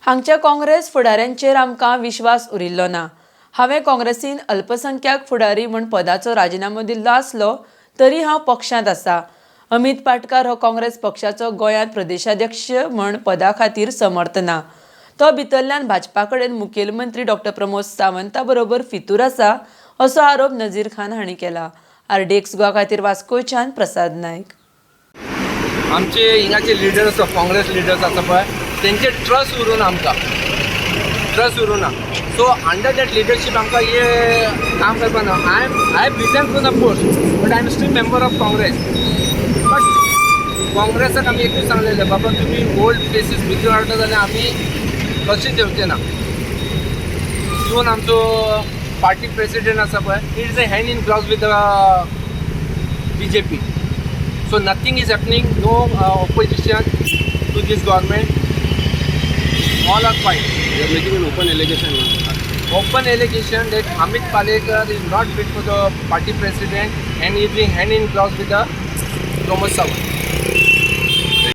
हांगच्या काँग्रेस फुडाऱ्यांचेर आमकां विश्वास उरिल्लो ना। हांवें काँग्रेसीन अल्पसंख्याक फुडारी म्हूण पदाचो राजिनामो दिल्लो आसलो तरी हांव पक्षांत आसा। अमित पाटकार हो काँग्रेस पक्षाचो गोंयांत प्रदेशाध्यक्ष म्हूण पदा खातीर समर्थ ना। तो भितरल्यान भाजपा कडेन मुखेलमंत्री डॉक्टर प्रमोद सावंता बरोबर फितूर आसा असो आरोप नजीर खान हांणी केला। आरडीएक्स गोवा खातीर वास्कोच्यान प्रसाद नायक। आमचे हिंगाचे लिडर्स काँग्रेस लिडर्स आसा पळय तेंचे ट्रस्ट उरून आमकां ट्रस्ट उरूना। सो अंडर दॅट लिडरशीप आमकां हे काम करपा ना। I resign from the post but I am still member of Congress. बट काँग्रेसाक आमी एकूच सांगलेलें बाबा तुमी ओल्ड प्लेसीस भितर हाडटा जाल्यार आमी लक्ष ठेवचे ना। इवन आमचो पार्टी प्रेसिडेंट आसा पळय it is a hand in gloves with BJP. So nothing is happening, no opposition to this government. All are fine. They are making an open allegation. Open allegation that Amit Palekar is not fit for the party president and is being hand in gloves with the Pramod Sawant.